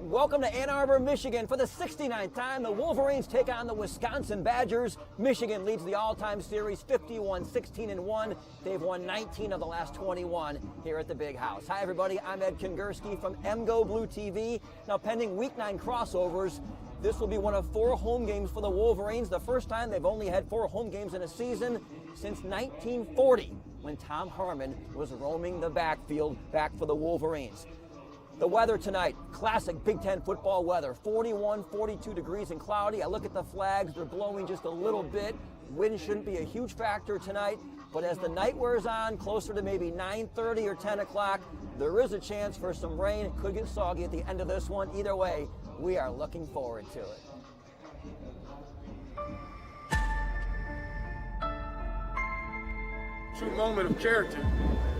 Welcome to Ann Arbor, Michigan. For the 69th time, the Wolverines take on the Wisconsin Badgers. Michigan leads the all-time series 51-16-1. They've won 19 of the last 21 here at the Big House. Hi, everybody. I'm Ed Kongursky from MGO Blue TV. Now, pending Week 9 crossovers, this will be one of 4 home games for the Wolverines. The first time they've only had 4 home games in a season since 1940, when Tom Herman was roaming the backfield back for the Wolverines. The weather tonight, classic Big Ten football weather, 41, 42 degrees and cloudy. I look at the flags, they're blowing just a little bit. Wind shouldn't be a huge factor tonight, but as the night wears on, closer to maybe 9:30 or 10 o'clock, there is a chance for some rain. It could get soggy at the end of this one. Either way, we are looking forward to it. True moment of character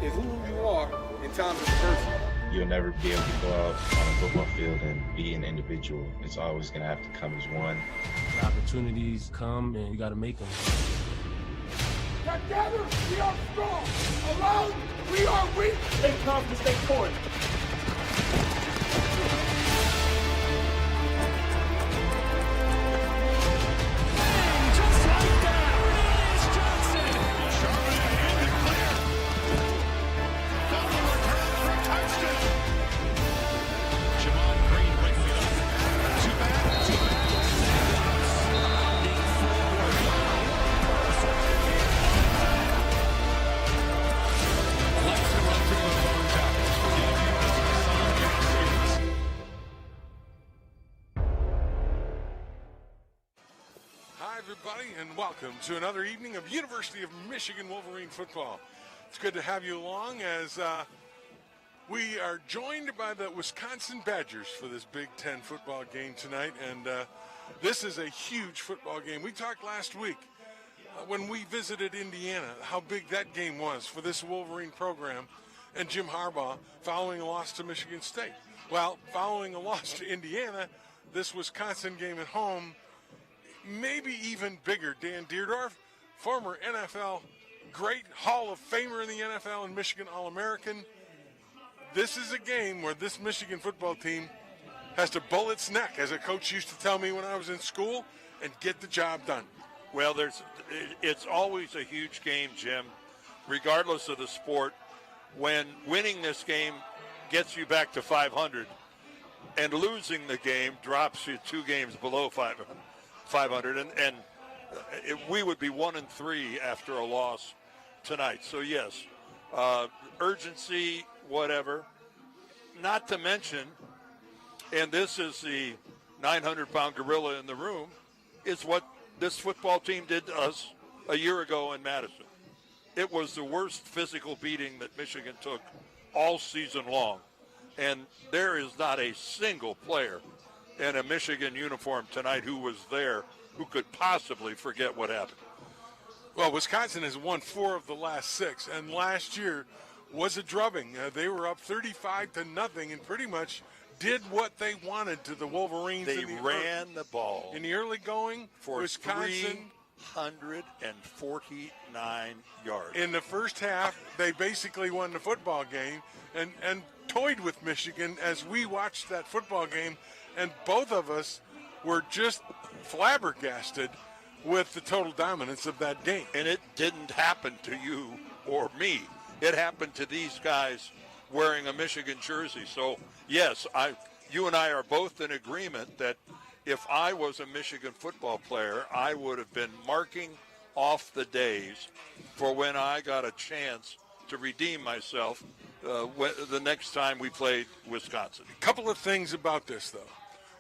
is who you are in times of adversity. You'll never be able to go out on a football field and be an individual. It's always going to have to come as one. Opportunities come and you got to make them. Together we are strong. Alone we are weak. Stay confident, stay forward. And welcome to another evening of University of Michigan Wolverine football. It's good to have you along as we are joined by the Wisconsin Badgers for this Big Ten football game tonight. And this is a huge football game. We talked last week when we visited Indiana how big that game was for this Wolverine program and Jim Harbaugh following a loss to Michigan State. Well, following a loss to Indiana, this Wisconsin game at home maybe even bigger. Dan Deerdorf, former NFL great Hall of Famer in the NFL and Michigan All-American. This is a game where this Michigan football team has to bull its neck, as a coach used to tell me when I was in school, and get the job done. Well, it's always a huge game, Jim, regardless of the sport. When winning this game gets you back to 500 and losing the game drops you 2 games below 500. And we would be 1-3 after a loss tonight. So yes, urgency, whatever. Not to mention, and this is the 900-pound gorilla in the room, is what this football team did to us a year ago in Madison. It was the worst physical beating that Michigan took all season long, and there is not a single player in a Michigan uniform tonight who was there who could possibly forget what happened. Well, Wisconsin has won 4 of the last 6, and last year was a drubbing. They were up 35-0 and pretty much did what they wanted to the Wolverines. They ran the ball in the early going for Wisconsin 349 yards. In the first half, they basically won the football game and toyed with Michigan as we watched that football game. And both of us were just flabbergasted with the total dominance of that game. And it didn't happen to you or me. It happened to these guys wearing a Michigan jersey. So, yes, you and I are both in agreement that if I was a Michigan football player, I would have been marking off the days for when I got a chance to redeem myself the next time we played Wisconsin. A couple of things about this, though.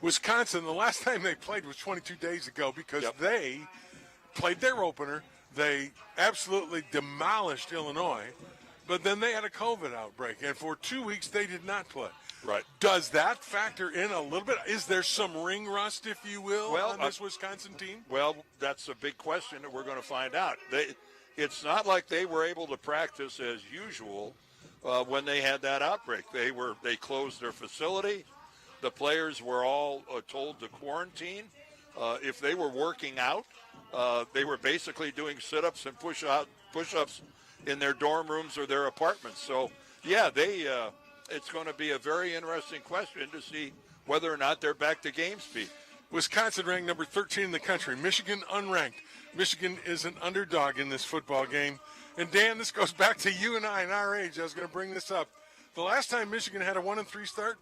Wisconsin, the last time they played was 22 days ago because they played their opener. They absolutely demolished Illinois, but then they had a COVID outbreak, and for 2 weeks they did not play. Right. Does that factor in a little bit? Is there some ring rust, if you will, on this Wisconsin team? Well, that's a big question that we're going to find out. It's not like they were able to practice as usual when they had that outbreak. They closed their facility. The players were all told to quarantine. If they were working out, they were basically doing sit-ups and push-ups in their dorm rooms or their apartments. So, yeah, it's going to be a very interesting question to see whether or not they're back to game speed. Wisconsin ranked number 13 in the country. Michigan unranked. Michigan is an underdog in this football game. And Dan, this goes back to you and I and our age. I was going to bring this up. The last time Michigan had a 1-3 start,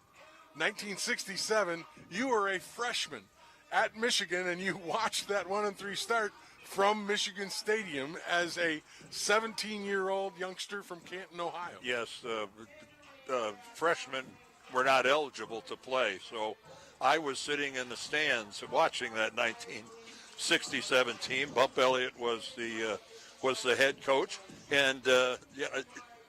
1967, you were a freshman at Michigan, and you watched that 1-3 start from Michigan Stadium as a 17-year-old youngster from Canton, Ohio. Yes, freshmen were not eligible to play, so I was sitting in the stands watching that 1967 team. Bump Elliott was the head coach, and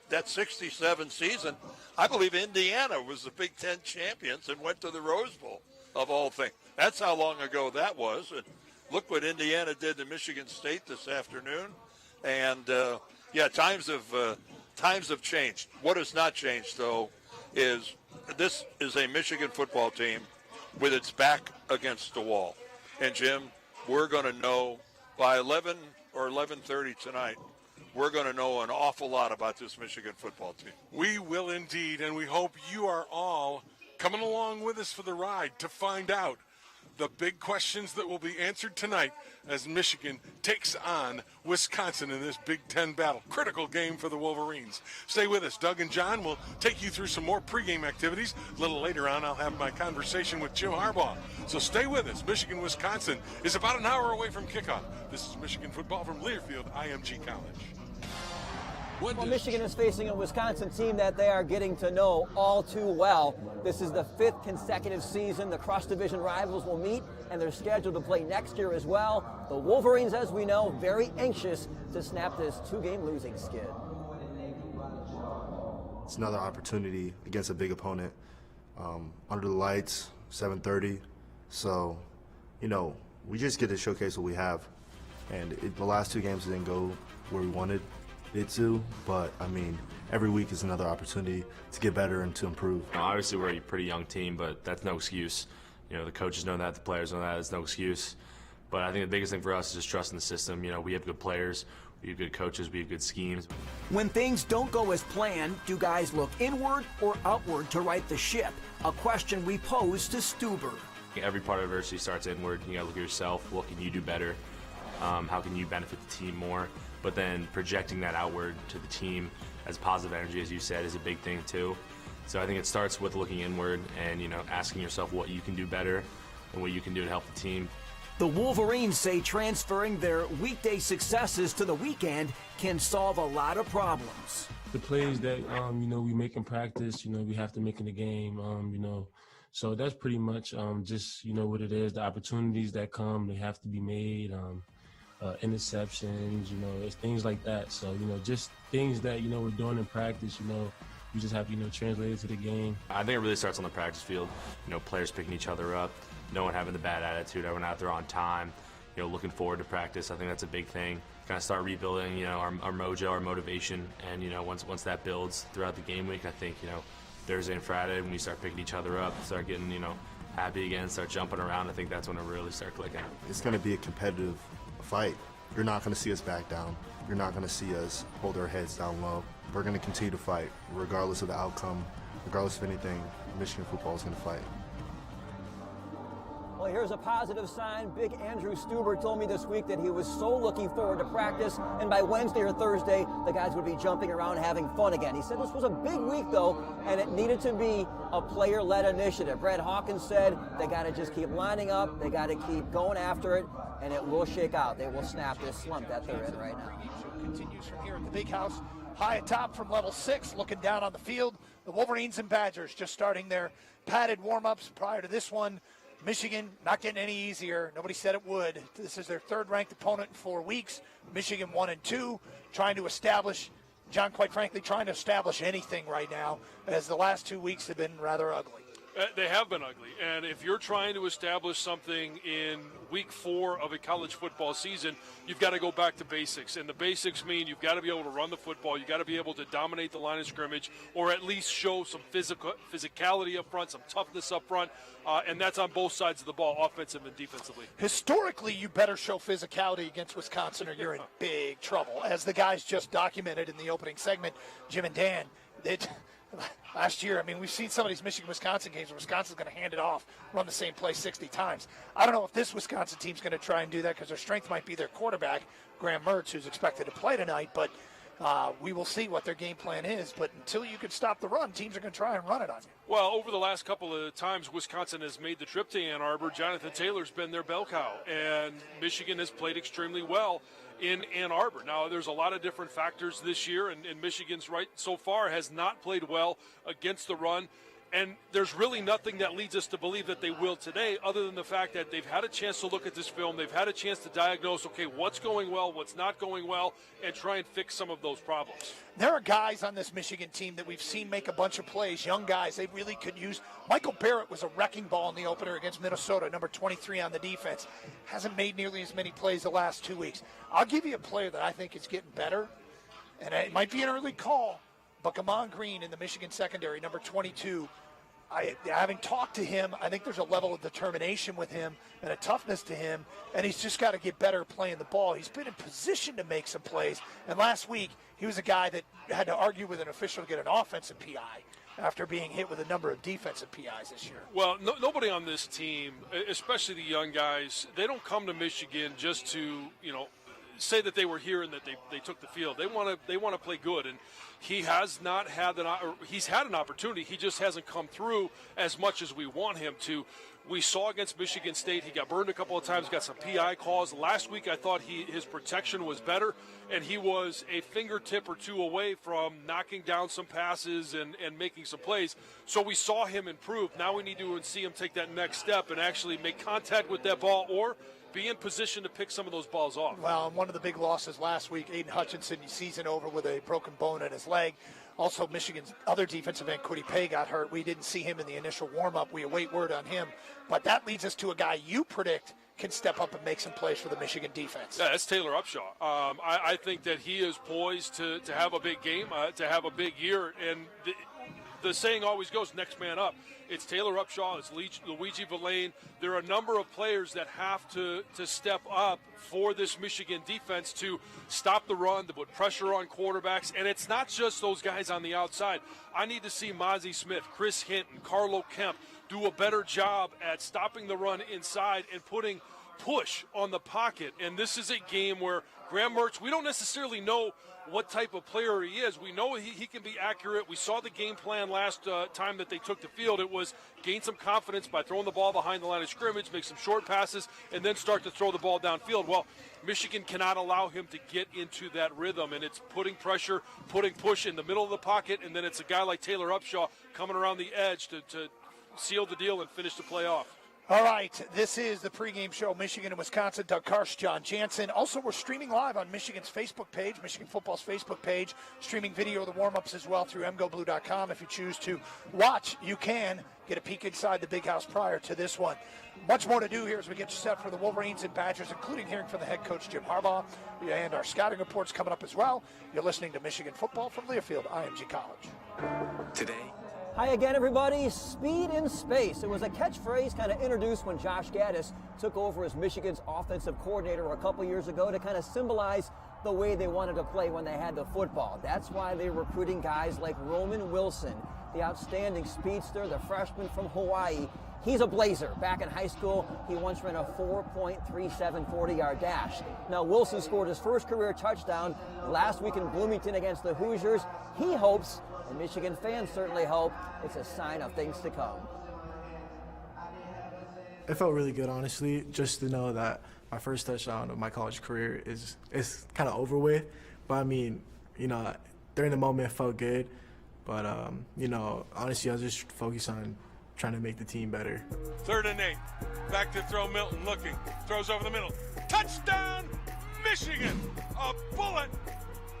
that 67 season, I believe Indiana was the Big Ten champions and went to the Rose Bowl, of all things. That's how long ago that was. And look what Indiana did to Michigan State this afternoon. And, times have changed. What has not changed, though, is this is a Michigan football team with its back against the wall. And, Jim, we're going to know by 11 or 11:30 tonight, we're going to know an awful lot about this Michigan football team. We will indeed, and we hope you are all coming along with us for the ride to find out the big questions that will be answered tonight as Michigan takes on Wisconsin in this Big Ten battle. Critical game for the Wolverines. Stay with us. Doug and John will take you through some more pregame activities. A little later on, I'll have my conversation with Jim Harbaugh. So stay with us. Michigan-Wisconsin is about an hour away from kickoff. This is Michigan football from Learfield IMG College. Well, Michigan is facing a Wisconsin team that they are getting to know all too well. This is the 5th consecutive season the cross-division rivals will meet, and they're scheduled to play next year as well. The Wolverines, as we know, very anxious to snap this 2-game losing skid. It's another opportunity against a big opponent. Under the lights, 7:30. So, we just get to showcase what we have. And the last 2 games didn't go where we wanted it to, but every week is another opportunity to get better and to improve. Obviously, we're a pretty young team, but that's no excuse. The coaches know that, the players know that. It's no excuse. But I think the biggest thing for us is just trusting the system. We have good players, we have good coaches, we have good schemes. When things don't go as planned, do guys look inward or outward to right the ship? A question we pose to Stuber. Every part of adversity starts inward. You got to look at yourself. What can you do better? How can you benefit the team more? But then projecting that outward to the team as positive energy, as you said, is a big thing too. So I think it starts with looking inward and, asking yourself what you can do better and what you can do to help the team. The Wolverines say transferring their weekday successes to the weekend can solve a lot of problems. The plays that, we make in practice, we have to make in the game, So that's pretty much just, what it is. The opportunities that come, they have to be made. Interceptions, it's things like that. So, just things that, we're doing in practice, we just have to, translate it to the game. I think it really starts on the practice field, players picking each other up, no one having the bad attitude, everyone out there on time, looking forward to practice. I think that's a big thing. Kind of start rebuilding, our mojo, our motivation, and, once that builds throughout the game week, I think, Thursday and Friday, when you start picking each other up, start getting, happy again, start jumping around, I think that's when it really start clicking. It's going to be a competitive fight. You're not going to see us back down. You're not going to see us hold our heads down low. We're going to continue to fight, regardless of the outcome, regardless of anything. Michigan football is going to fight. Well, here's a positive sign. Big Andrew Stuber told me this week that he was so looking forward to practice, and by Wednesday or Thursday, the guys would be jumping around having fun again. He said this was a big week, though, and it needed to be a player-led initiative. Brad Hawkins said they got to just keep lining up, they got to keep going after it, and it will shake out. They will snap this slump that they're in right now. Continues from here at the big house, high atop from level 6, looking down on the field. The Wolverines and Badgers just starting their padded warm-ups prior to this one. Michigan not getting any easier. Nobody said it would. This is their 3rd-ranked opponent in 4 weeks. Michigan 1-2, trying to establish, John, quite frankly, trying to establish anything right now, as the last 2 weeks have been rather ugly. They have been ugly, and if you're trying to establish something in week 4 of a college football season, you've got to go back to basics, and the basics mean you've got to be able to run the football, you've got to be able to dominate the line of scrimmage, or at least show some physicality up front, some toughness up front, and that's on both sides of the ball, offensive and defensively. Historically, you better show physicality against Wisconsin or you're in big trouble. As the guys just documented in the opening segment, Jim and Dan, last year, I mean, we've seen some of these Michigan-Wisconsin games where Wisconsin's going to hand it off, run the same play 60 times. I don't know if this Wisconsin team's going to try and do that because their strength might be their quarterback, Graham Mertz, who's expected to play tonight, but we will see what their game plan is. But until you can stop the run, teams are going to try and run it on you. Well, over the last couple of times Wisconsin has made the trip to Ann Arbor, Jonathan Taylor's been their bell cow, and Michigan has played extremely well in Ann Arbor. Now, there's a lot of different factors this year, and Michigan's right so far has not played well against the run. And there's really nothing that leads us to believe that they will today, other than the fact that they've had a chance to look at this film. They've had a chance to diagnose, okay, what's going well, what's not going well, and try and fix some of those problems. There are guys on this Michigan team that we've seen make a bunch of plays, young guys they really could use. Michael Barrett was a wrecking ball in the opener against Minnesota, number 23 on the defense. Hasn't made nearly as many plays the last 2 weeks. I'll give you a player that I think is getting better, and it might be an early call, but Gamon Green in the Michigan secondary, number 22. Having talked to him, I think there's a level of determination with him and a toughness to him, and he's just got to get better playing the ball. He's been in position to make some plays, and last week he was a guy that had to argue with an official to get an offensive PI after being hit with a number of defensive PIs this year. Well, nobody on this team, especially the young guys, they don't come to Michigan just to, say that they were here and that they took the field. They want to play good, and he has not had he's had an opportunity. He just hasn't come through as much as we want him to. We saw against Michigan State, he got burned a couple of times, got some PI calls. Last week I thought his protection was better, and he was a fingertip or two away from knocking down some passes and making some plays. So we saw him improve. Now we need to see him take that next step and actually make contact with that ball or be in position to pick some of those balls off. Well, one of the big losses last week, Aiden Hutchinson, season over with a broken bone in his leg. Also, Michigan's other defensive end, Kwity Paye, got hurt. We didn't see him in the initial warm-up. We await word on him. But that leads us to a guy you predict can step up and make some plays for the Michigan defense. Yeah, that's Taylor Upshaw. I think that he is poised to have a big game, to have a big year. And the saying always goes, next man up. It's Taylor Upshaw, it's Luigi Villain. There are a number of players that have to step up for this Michigan defense to stop the run, to put pressure on quarterbacks. And it's not just those guys on the outside. I need to see Mozzie Smith, Chris Hinton, Carlo Kemp do a better job at stopping the run inside and putting push on the pocket. And this is a game where Graham Mertz, we don't necessarily know what type of player he is. We know he can be accurate. We saw the game plan last time that they took the field. It was gain some confidence by throwing the ball behind the line of scrimmage, make some short passes, and then start to throw the ball downfield. Well, Michigan cannot allow him to get into that rhythm, and it's putting pressure, putting push in the middle of the pocket, and then it's a guy like Taylor Upshaw coming around the edge to seal the deal and finish the play off. All right, this is the pregame show, Michigan and Wisconsin. Doug Karsch, John Jansen. Also, we're streaming live on Michigan's Facebook page, Michigan Football's Facebook page, streaming video of the warm-ups as well through mgoblue.com. If you choose to watch, you can get a peek inside the big house prior to this one. Much more to do here as we get you set for the Wolverines and Badgers, including hearing from the head coach, Jim Harbaugh, and our scouting reports coming up as well. You're listening to Michigan Football from Learfield, IMG College. Today. Hi again, everybody. Speed in space. It was a catchphrase kind of introduced when Josh Gaddis took over as Michigan's offensive coordinator a couple years ago to kind of symbolize the way they wanted to play when they had the football. That's why they're recruiting guys like Roman Wilson, the outstanding speedster, the freshman from Hawaii. He's a blazer. Back in high school, he once ran a 4.37 40-yard dash. Now, Wilson scored his first career touchdown last week in Bloomington against the Hoosiers. He hopes, and Michigan fans certainly hope, it's a sign of things to come. It felt really good, honestly, just to know that my first touchdown of my college career is kind of over with. But, I mean, during the moment it felt good. But, honestly, I was just focused on trying to make the team better. 3rd and 8. Back to throw, Milton looking. Throws over the middle. Touchdown, Michigan! A bullet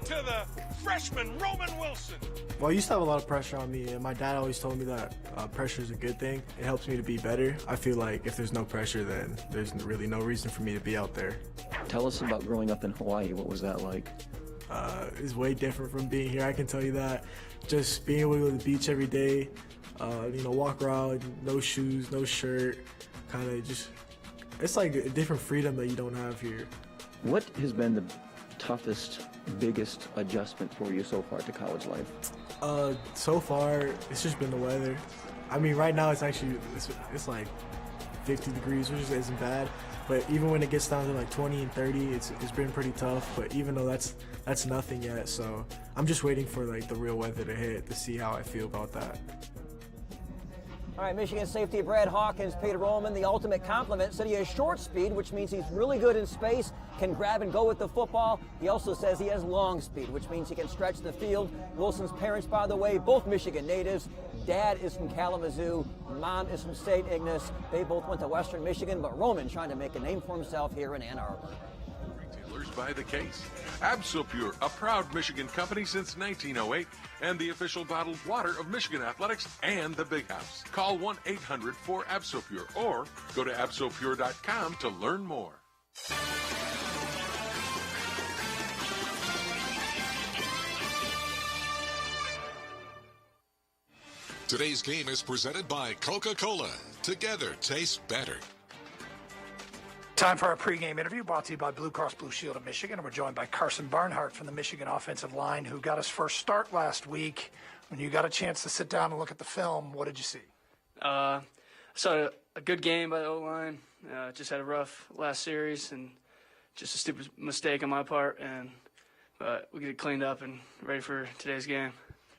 to the freshman, Roman Wilson. Well, I used to have a lot of pressure on me, and my dad always told me that pressure is a good thing. It helps me to be better. I feel like if there's no pressure, then there's really no reason for me to be out there. Tell us about growing up in Hawaii. What was that like? It's way different from being here, I can tell you that. Just being able to go to the beach every day, walk around, no shoes, no shirt, kind of just, it's like a different freedom that you don't have here. What has been the toughest, biggest adjustment for you so far to college life? So far, it's just been the weather. I mean, right now it's actually it's like 50 degrees, which isn't bad. But even when it gets down to like 20 and 30, it's been pretty tough. But even though that's nothing yet, so I'm just waiting for like the real weather to hit to see how I feel about that. All right, Michigan safety Brad Hawkins paid Roman the ultimate compliment, said he has short speed, which means he's really good in space, can grab and go with the football. He also says he has long speed, which means he can stretch the field. Wilson's parents, by the way, both Michigan natives. Dad is from Kalamazoo, mom is from St. Ignace. They both went to Western Michigan, but Roman trying to make a name for himself here in Ann Arbor. Retailers by the case. Absolpure, a proud Michigan company since 1908, and the official bottled water of Michigan Athletics and the Big House. Call 1-800-4-ABSOPURE or go to absopure.com to learn more. Today's game is presented by Coca-Cola. Together tastes better. Time for our pregame interview brought to you by Blue Cross Blue Shield of Michigan. And we're joined by Carson Barnhart from the Michigan offensive line, who got his first start last week. When you got a chance to sit down and look at the film, what did you see? I saw a good game by the O-line. Just had a rough last series and just a stupid mistake on my part. But we get it cleaned up and ready for today's game.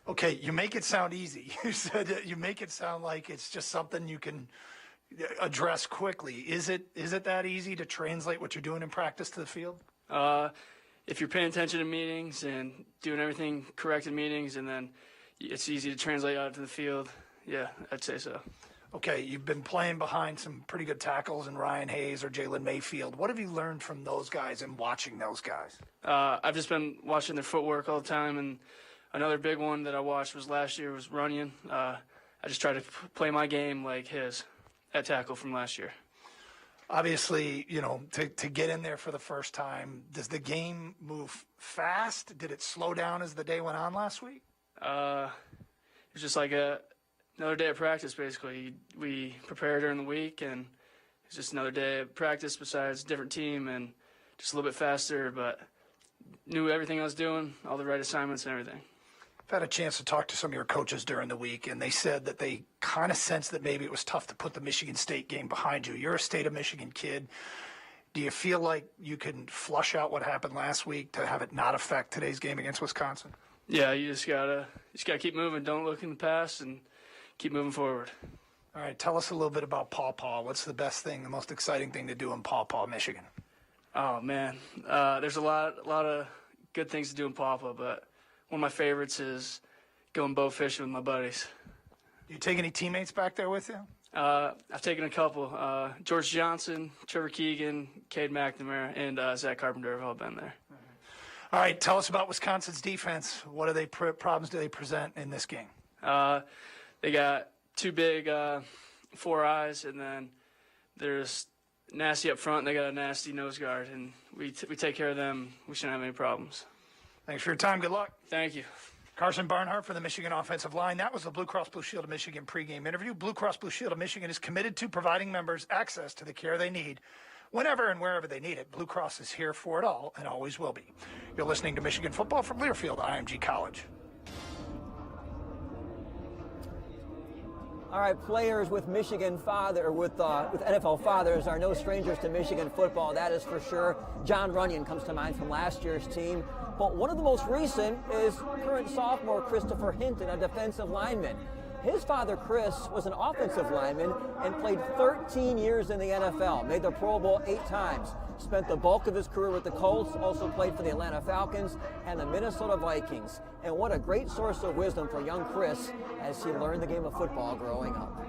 Okay, you make it sound easy. You said that you make it sound like it's just something you can address quickly. Is it that easy to translate what you're doing in practice to the field? If you're paying attention to meetings and doing everything correct in meetings, and then it's easy to translate out to the field, yeah, I'd say so. Okay, you've been playing behind some pretty good tackles in Ryan Hayes or Jalen Mayfield. What have you learned from those guys and watching those guys? I've just been watching their footwork all the time, and another big one that I watched was last year was Runyon. I just try to play my game like his at tackle from last year. Obviously, you know, to get in there for the first time, does the game move fast? Did it slow down as the day went on last week? It's just like another day of practice, basically. We prepare during the week, and it's just another day of practice besides a different team and just a little bit faster, but knew everything I was doing, all the right assignments and everything. I've had a chance to talk to some of your coaches during the week, and they said that they kind of sensed that maybe it was tough to put the Michigan State game behind you. You're a State of Michigan kid. Do you feel like you can flush out what happened last week to have it not affect today's game against Wisconsin? Yeah, you just gotta keep moving. Don't look in the past and keep moving forward. All right, tell us a little bit about Paw Paw. What's the best thing, the most exciting thing to do in Paw Paw, Michigan? Oh man, there's a lot of good things to do in Paw Paw, but one of my favorites is going bow fishing with my buddies. Do you take any teammates back there with you? I've taken a couple. George Johnson, Trevor Keegan, Cade McNamara, and Zach Carpenter have all been there. All right, tell us about Wisconsin's defense. What are they problems do they present in this game? They got two big 4 eyes, and then there's nasty up front. And they got a nasty nose guard, and we take care of them. We shouldn't have any problems. Thanks for your time. Good luck. Thank you. Carson Barnhart for the Michigan offensive line. That was the Blue Cross Blue Shield of Michigan pregame interview. Blue Cross Blue Shield of Michigan is committed to providing members access to the care they need whenever and wherever they need it. Blue Cross is here for it all and always will be. You're listening to Michigan football from Learfield, IMG College. All right, players with Michigan with NFL fathers are no strangers to Michigan football, that is for sure. John Runyon comes to mind from last year's team, but one of the most recent is current sophomore Christopher Hinton, a defensive lineman. His father, Chris, was an offensive lineman and played 13 years in the NFL, made the Pro Bowl 8 times, spent the bulk of his career with the Colts, also played for the Atlanta Falcons and the Minnesota Vikings. And what a great source of wisdom for young Chris as he learned the game of football growing up.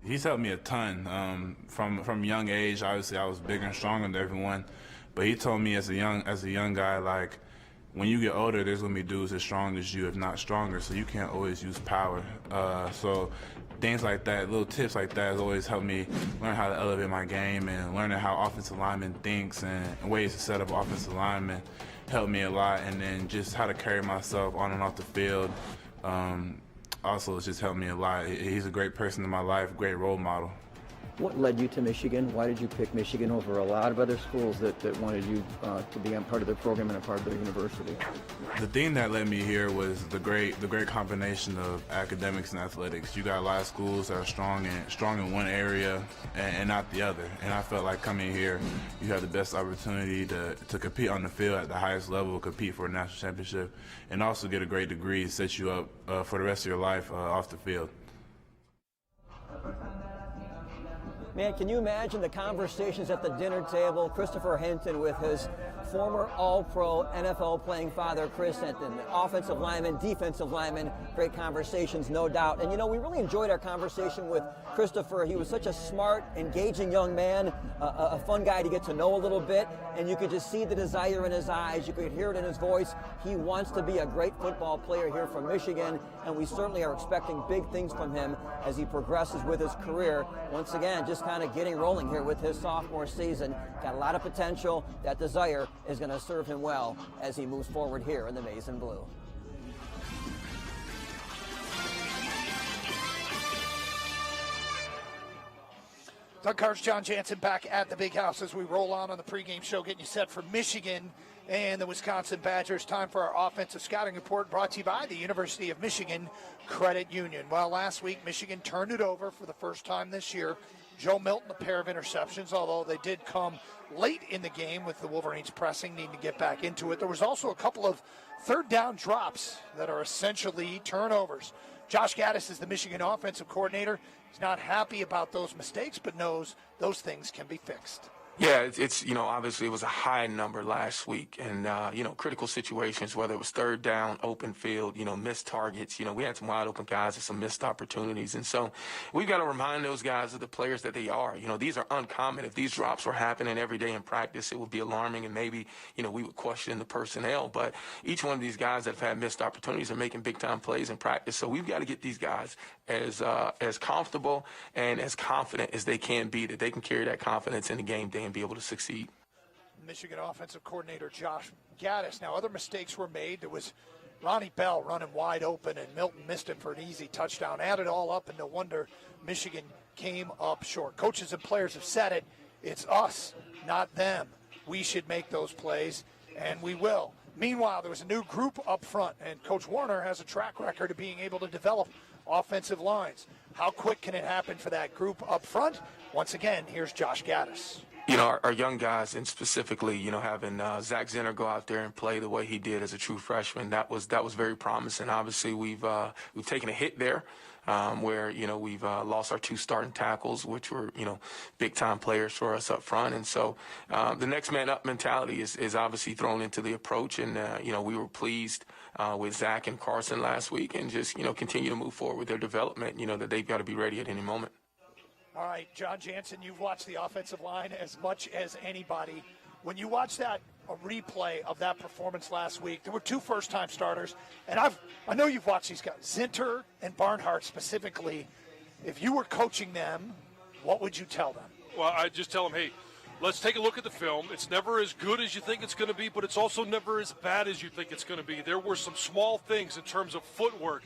He's helped me a ton. From a young age, obviously I was bigger and stronger than everyone, but he told me as a young guy, like, when you get older, there's gonna be dudes as strong as you, if not stronger, so you can't always use power. So things like that, little tips like that has always helped me learn how to elevate my game, and learning how offensive lineman thinks and ways to set up offensive linemen helped me a lot. And then just how to carry myself on and off the field also has just helped me a lot. He's a great person in my life, great role model. What led you to Michigan? Why did you pick Michigan over a lot of other schools that wanted you to be a part of their program and a part of their university? The thing that led me here was the great combination of academics and athletics. You got a lot of schools that are strong in one area and not the other. And I felt like coming here, you have the best opportunity to compete on the field at the highest level, compete for a national championship, and also get a great degree, set you up for the rest of your life off the field. Man, can you imagine the conversations at the dinner table? Christopher Hinton with his former All-Pro NFL-playing father, Chris Hinton, offensive lineman, defensive lineman, great conversations, no doubt. And, you know, we really enjoyed our conversation with Christopher. He was such a smart, engaging young man, a fun guy to get to know a little bit, and you could just see the desire in his eyes. You could hear it in his voice. He wants to be a great football player here from Michigan, and we certainly are expecting big things from him as he progresses with his career. Once again, just kind of getting rolling here with his sophomore season. Got a lot of potential. That desire is going to serve him well as he moves forward here in the maize and blue. Doug Carr's, John Jansen back at the Big House as we roll on the pregame show, getting you set for Michigan and the Wisconsin Badgers. Time for our offensive scouting report brought to you by the University of Michigan Credit Union. Well, last week, Michigan turned it over for the first time this year. Joe Milton, a pair of interceptions, although they did come late in the game with the Wolverines pressing, needing to get back into it. There was also a couple of third down drops that are essentially turnovers. Josh Gaddis is the Michigan offensive coordinator. He's not happy about those mistakes, but knows those things can be fixed. Yeah, it's obviously it was a high number last week, and critical situations, whether it was third down, open field, missed targets, we had some wide open guys and some missed opportunities, and so we've got to remind those guys of the players that they are. These are uncommon. If these drops were happening every day in practice, it would be alarming, and maybe we would question the personnel. But each one of these guys that have had missed opportunities are making big time plays in practice, so we've got to get these guys as comfortable and as confident as they can be, that they can carry that confidence in the game day and be able to succeed. Michigan offensive coordinator Josh Gaddis. Now, other mistakes were made. There was Ronnie Bell running wide open, and Milton missed him for an easy touchdown. Add it all up, and no wonder Michigan came up short. Coaches and players have said it. It's us, not them. We should make those plays, and we will. Meanwhile, there was a new group up front, and Coach Warner has a track record of being able to develop offensive lines. How quick can it happen for that group up front? Once again, here's Josh Gaddis. Our young guys, and specifically, having Zach Zinner go out there and play the way he did as a true freshman, that was very promising. Obviously, we've taken a hit there, where we've lost our two starting tackles, which were big time players for us up front, and so the next man up mentality is obviously thrown into the approach, and we were pleased with Zach and Carson last week, and just continue to move forward with their development. That they've got to be ready at any moment. All right, John Jansen, you've watched the offensive line as much as anybody. When you watch a replay of that performance last week, there were two first-time starters, and I know you've watched these guys, Zinter and Barnhart specifically. If you were coaching them, what would you tell them? Well, I'd just tell them, hey, let's take a look at the film. It's never as good as you think it's going to be, but it's also never as bad as you think it's going to be. There were some small things in terms of footwork,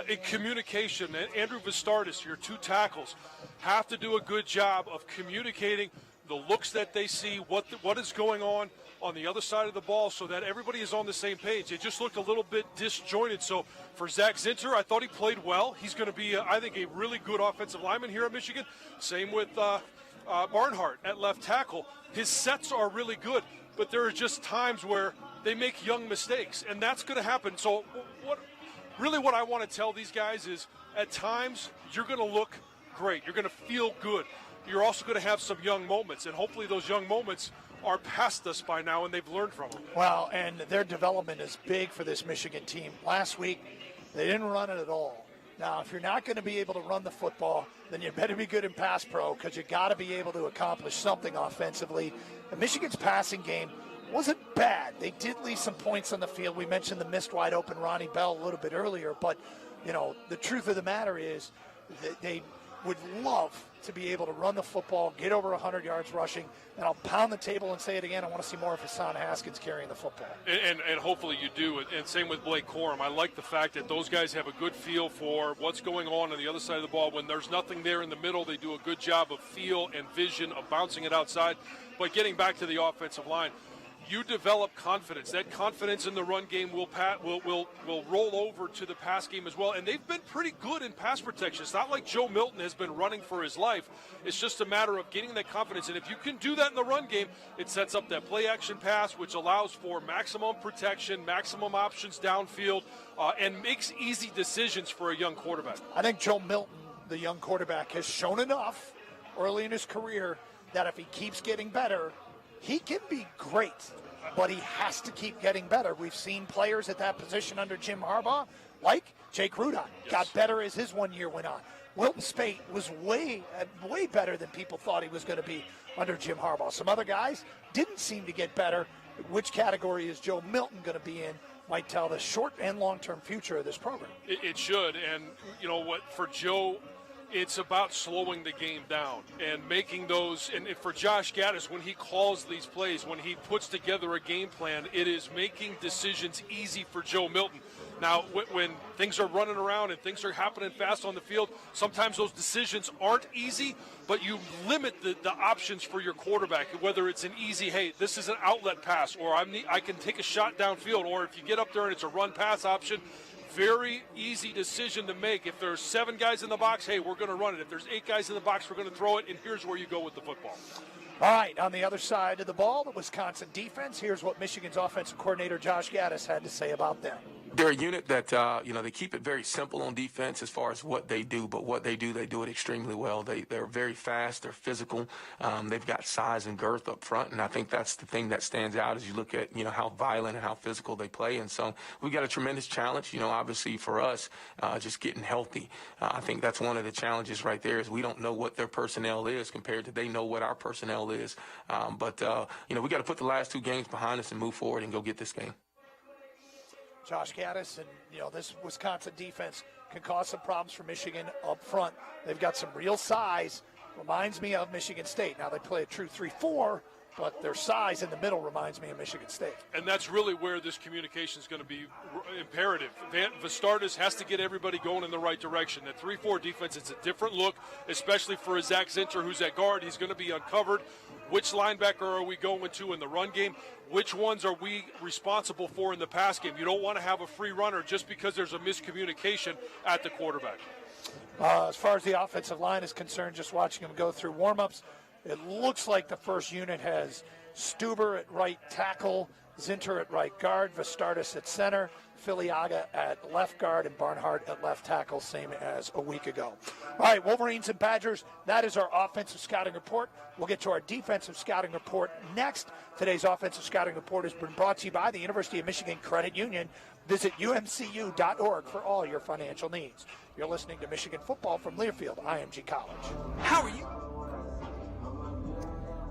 in communication. Andrew Vistardis, your two tackles, have to do a good job of communicating the looks that they see, what is going on the other side of the ball, so that everybody is on the same page. It just looked a little bit disjointed. So for Zach Zinter, I thought he played well. He's going to be, I think, a really good offensive lineman here at Michigan. Same with Barnhart at left tackle. His sets are really good, but there are just times where they make young mistakes, and that's going to happen. So what I want to tell these guys is, at times, you're going to look great. You're going to feel good. You're also going to have some young moments, and hopefully those young moments are past us by now, and they've learned from them. Well, and their development is big for this Michigan team. Last week, they didn't run it at all. Now, if you're not going to be able to run the football, then you better be good in pass pro, because you got to be able to accomplish something offensively. And Michigan's passing game wasn't bad. They did leave some points on the field. We mentioned the missed wide open Ronnie Bell a little bit earlier, but the truth of the matter is that would love to be able to run the football, get over 100 yards rushing, and I'll pound the table and say it again. I want to see more of Hassan Haskins carrying the football. And hopefully you do. And same with Blake Corum. I like the fact that those guys have a good feel for what's going on the other side of the ball. When there's nothing there in the middle, they do a good job of feel and vision of bouncing it outside. But getting back to the offensive line, you develop confidence. That confidence in the run game will roll over to the pass game as well. And they've been pretty good in pass protection. It's not like Joe Milton has been running for his life. It's just a matter of getting that confidence. And if you can do that in the run game, it sets up that play-action pass, which allows for maximum protection, maximum options downfield, and makes easy decisions for a young quarterback. I think Joe Milton, the young quarterback, has shown enough early in his career that if he keeps getting better, he can be great, but he has to keep getting better. We've seen players at that position under Jim Harbaugh, like Jake Rudolph, got better as his 1 year went on. Wilton Spate was way better than people thought he was going to be under Jim Harbaugh. Some other guys didn't seem to get better. Which category is Joe Milton going to be in might tell the short and long-term future of this program. It should, and you know what, for Joe, it's about slowing the game down and making those, and for Josh Gaddis, when he calls these plays, when he puts together a game plan, it is making decisions easy for Joe Milton. Now, when things are running around and things are happening fast on the field, sometimes those decisions aren't easy, but you limit the options for your quarterback, whether it's an easy, hey, this is an outlet pass, or I can take a shot downfield, or if you get up there and it's a run-pass option. Very easy decision to make. If there's 7 guys in the box, hey, we're going to run it. If there's 8 guys in the box, we're going to throw it, and here's where you go with the football. All right, on the other side of the ball, the Wisconsin defense. Here's what Michigan's offensive coordinator Josh Gaddis had to say about them. They're a unit that, they keep it very simple on defense as far as what they do, but what they do it extremely well. They're very fast, they're physical, they've got size and girth up front, and I think that's the thing that stands out as you look at, how violent and how physical they play. And so we've got a tremendous challenge, obviously for us, just getting healthy. I think that's one of the challenges right there is we don't know what their personnel is compared to they know what our personnel is. But we got to put the last 2 games behind us and move forward and go get this game. Josh Gaddis and, this Wisconsin defense can cause some problems for Michigan up front. They've got some real size. Reminds me of Michigan State. Now they play a true 3-4, but their size in the middle reminds me of Michigan State. And that's really where this communication is going to be imperative. Vastardis has to get everybody going in the right direction. That 3-4 defense, it's a different look, especially for a Zach Zinter who's at guard. He's going to be uncovered. Which linebacker are we going to in the run game? Which ones are we responsible for in the pass game? You don't want to have a free runner just because there's a miscommunication at the quarterback. As far as the offensive line is concerned, just watching them go through warm-ups, it looks like the first unit has Stuber at right tackle, Zinter at right guard, Vastardis at center, Filiaga at left guard, and Barnhart at left tackle, same as a week ago. All right, Wolverines and Badgers, that is our offensive scouting report. We'll get to our defensive scouting report next. Today's offensive scouting report has been brought to you by the University of Michigan Credit Union. Visit umcu.org for all your financial needs. You're listening to Michigan Football from Learfield, IMG College. How are you?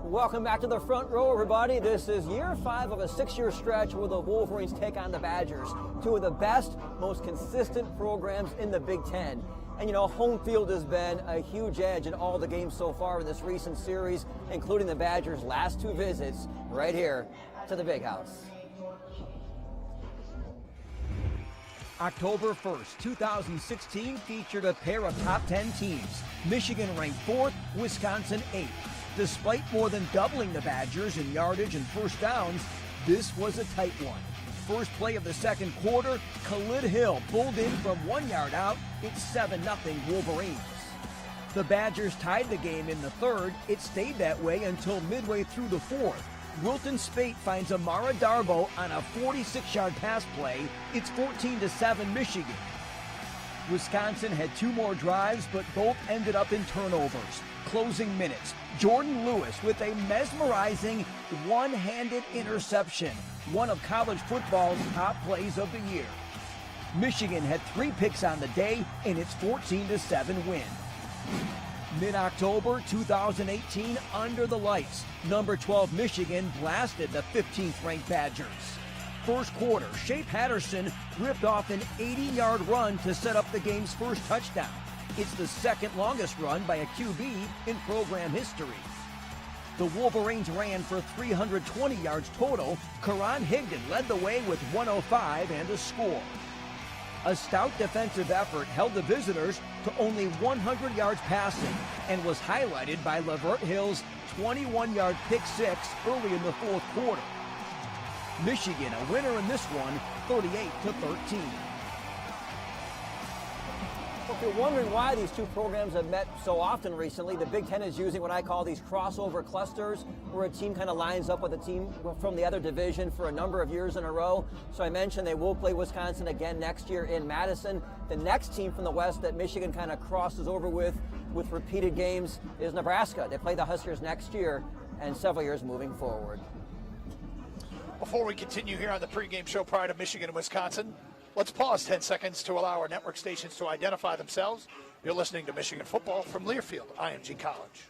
Welcome back to the front row, everybody. This is year 5 of a 6-year stretch where the Wolverines take on the Badgers, 2 of the best, most consistent programs in the Big Ten. And home field has been a huge edge in all the games so far in this recent series, including the Badgers' last 2 visits right here to the Big House. October 1st, 2016 featured a pair of top 10 teams. Michigan ranked 4th, Wisconsin 8th. Despite more than doubling the Badgers in yardage and first downs, this was a tight one. First play of the second quarter, Khalid Hill pulled in from 1 yard out. It's 7-0 Wolverines. The Badgers tied the game in the third. It stayed that way until midway through the fourth. Wilton Spate finds Amara Darboh on a 46-yard pass play. It's 14-7 Michigan. Wisconsin had 2 more drives, but both ended up in turnovers. Closing minutes, Jordan Lewis with a mesmerizing one-handed interception, one of college football's top plays of the year. Michigan had 3 picks on the day in its 14-7 win. Mid-October 2018, under the lights, number 12 Michigan blasted the 15th-ranked Badgers. First quarter, Shea Patterson ripped off an 80-yard run to set up the game's first touchdown. It's the second longest run by a QB in program history. The Wolverines ran for 320 yards total. Karan Higdon led the way with 105 and a score. A stout defensive effort held the visitors to only 100 yards passing and was highlighted by Lavert Hill's 21-yard pick six early in the fourth quarter. Michigan a winner in this one, 38-13. If you're wondering why these two programs have met so often recently, the Big Ten is using what I call these crossover clusters, where a team kind of lines up with a team from the other division for a number of years in a row. So I mentioned they will play Wisconsin again next year in Madison. The next team from the West that Michigan kind of crosses over with repeated games is Nebraska. They play the Huskers next year and several years moving forward. Before we continue here on the pregame show prior to Michigan and Wisconsin, let's pause 10 seconds to allow our network stations to identify themselves. You're listening to Michigan football from Learfield, IMG College.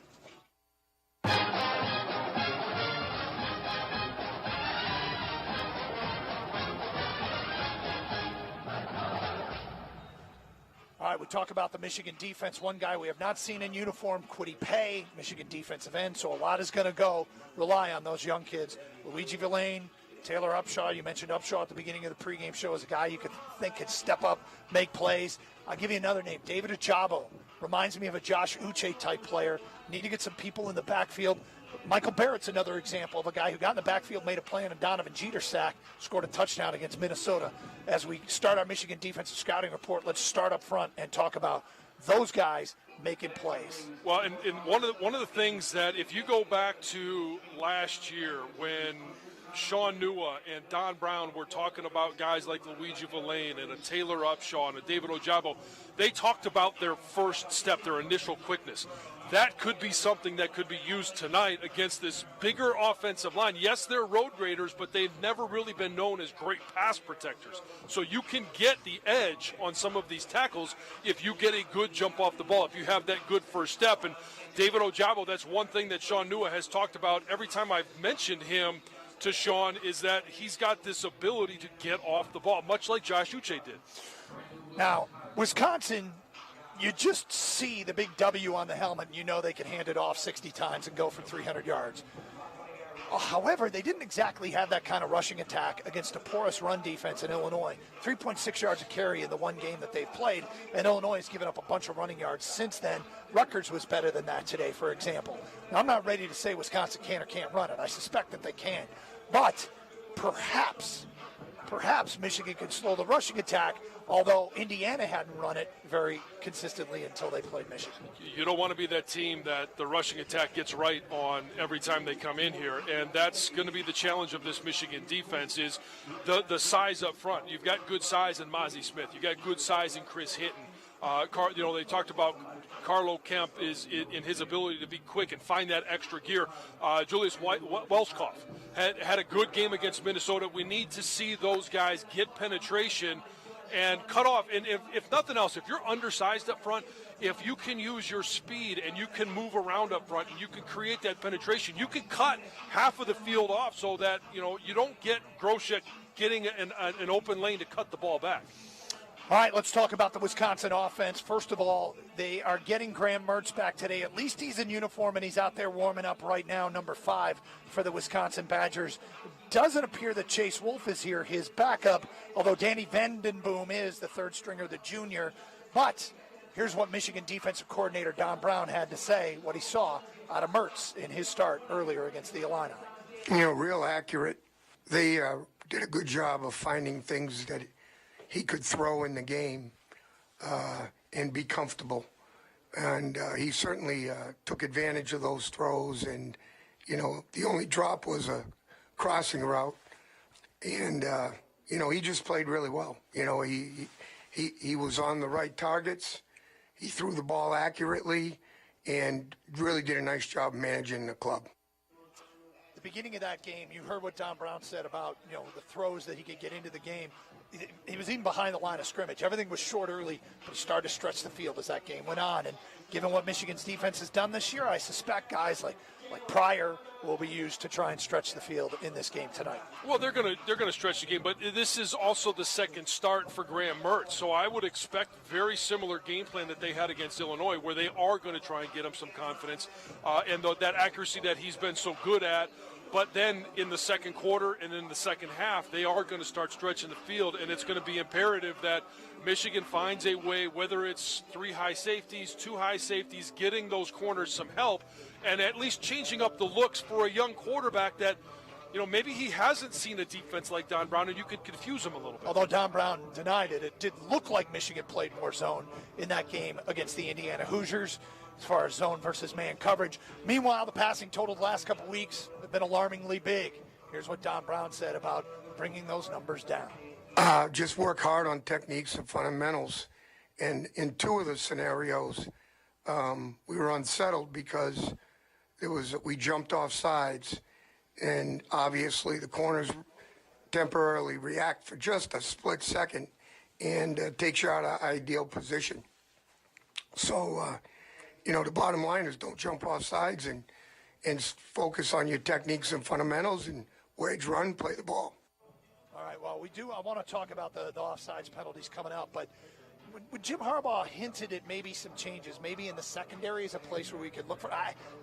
All right, we talk about the Michigan defense. One guy we have not seen in uniform, Kwity Paye, Michigan defensive end. So a lot is going to rely on those young kids. Luigi Villain, Taylor Upshaw. You mentioned Upshaw at the beginning of the pregame show as a guy you could think could step up, make plays. I'll give you another name, David Ojabo. Reminds me of a Josh Uche type player. Need to get some people in the backfield. Michael Barrett's another example of a guy who got in the backfield, made a play on a Donovan Jeter sack, scored a touchdown against Minnesota. As we start our Michigan defensive scouting report, let's start up front and talk about those guys making plays. Well, and one of the things that if you go back to last year when Sean Nua and Don Brown were talking about guys like Luigi Villain and a Taylor Upshaw and a David Ojabo, they talked about their first step, their initial quickness. That could be something that could be used tonight against this bigger offensive line. Yes, they're road graders, but they've never really been known as great pass protectors. So you can get the edge on some of these tackles if you get a good jump off the ball, if you have that good first step. And David Ojabo, that's one thing that Sean Nua has talked about every time I've mentioned him to Sean, is that he's got this ability to get off the ball, much like Josh Uche did. Now, Wisconsin, you just see the big W on the helmet, and you know they can hand it off 60 times and go for 300 yards. However, they didn't exactly have that kind of rushing attack against a porous run defense in Illinois. 3.6 yards a carry in the one game that they've played, and Illinois has given up a bunch of running yards since then. Rutgers was better than that today, for example. Now, I'm not ready to say Wisconsin can or can't run it. I suspect that they can. But perhaps Michigan could slow the rushing attack, although Indiana hadn't run it very consistently until they played Michigan. You don't want to be that team that the rushing attack gets right on every time they come in here, and that's going to be the challenge of this Michigan defense is the size up front. You've got good size in Mozzie Smith. You've got good size in Chris Hinton. They talked about Carlo Kemp is in his ability to be quick and find that extra gear. Julius Welshkoff had a good game against Minnesota. We need to see those guys get penetration and cut off. And if nothing else, if you're undersized up front, if you can use your speed and you can move around up front and you can create that penetration, you can cut half of the field off so that you don't get Groshek getting an open lane to cut the ball back. All right, let's talk about the Wisconsin offense. First of all, they are getting Graham Mertz back today. At least he's in uniform, and he's out there warming up right now, number 5 for the Wisconsin Badgers. Doesn't appear that Chase Wolf is here, his backup, although Danny Vandenboom is the third stringer, the junior. But here's what Michigan defensive coordinator Don Brown had to say, what he saw out of Mertz in his start earlier against the Illini. Real accurate. They did a good job of finding things that he could throw in the game and be comfortable. And he certainly took advantage of those throws. And, the only drop was a crossing route. And, he just played really well. He was on the right targets. He threw the ball accurately and really did a nice job managing the club. The beginning of that game, you heard what Don Brown said about, the throws that he could get into the game. He was even behind the line of scrimmage. Everything was short early, but he started to stretch the field as that game went on. And given what Michigan's defense has done this year, I suspect guys like like Pryor will be used to try and stretch the field in this game tonight. Well, they're gonna stretch the game, but this is also the second start for Graham Mertz, so I would expect very similar game plan that they had against Illinois, where they are going to try and get him some confidence and that accuracy that he's been so good at. But then in the second quarter and in the second half, they are going to start stretching the field, and it's going to be imperative that Michigan finds a way, whether it's 3 high safeties, 2 high safeties, getting those corners some help, and at least changing up the looks for a young quarterback that, maybe he hasn't seen a defense like Don Brown, and you could confuse him a little bit. Although Don Brown denied it, it did look like Michigan played more zone in that game against the Indiana Hoosiers as far as zone versus man coverage. Meanwhile, the passing total the last couple weeks have been alarmingly big. Here's what Don Brown said about bringing those numbers down. Just work hard on techniques and fundamentals. And in 2 of the scenarios, we were unsettled because we jumped off sides, and obviously the corners temporarily react for just a split second and takes you out of ideal position. So, the bottom line is don't jump off sides and focus on your techniques and fundamentals and wedge run, play the ball. All right, well, I want to talk about the offsides penalties coming up, but when Jim Harbaugh hinted at maybe some changes, maybe in the secondary is a place where we could look for,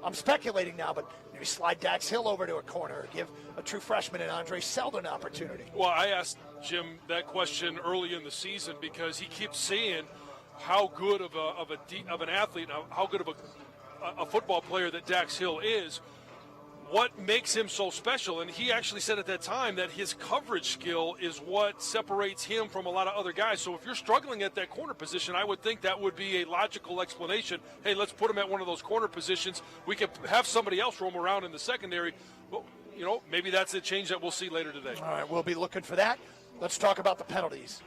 I'm speculating now, but maybe slide Dax Hill over to a corner, or give a true freshman and Andre Seldon an opportunity. Well, I asked Jim that question early in the season because he keeps saying how good of an athlete, how good of a football player that Dax Hill is. What makes him so special? And he actually said at that time that his coverage skill is what separates him from a lot of other guys. So if you're struggling at that corner position, I would think that would be a logical explanation. Hey, let's put him at one of those corner positions. We could have somebody else roam around in the secondary. Well, maybe that's a change that we'll see later today. All right, we'll be looking for that. Let's talk about the penalties.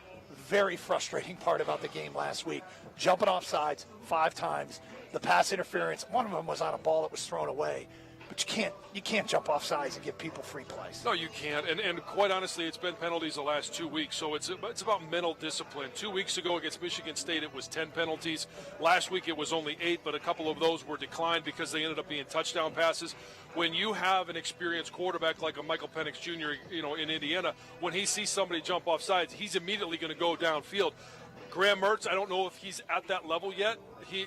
Very frustrating part about the game last week. Jumping off sides 5 times. The pass interference, one of them was on a ball that was thrown away. But you can't jump off sides and give people free plays. No, you can't. And quite honestly, it's been penalties the last 2 weeks. So it's about mental discipline. 2 weeks ago against Michigan State, it was 10 penalties. Last week it was only 8, but a couple of those were declined because they ended up being touchdown passes. When you have an experienced quarterback like a Michael Penix Jr., in Indiana, when he sees somebody jump off sides, he's immediately going to go downfield. Graham Mertz, I don't know if he's at that level yet.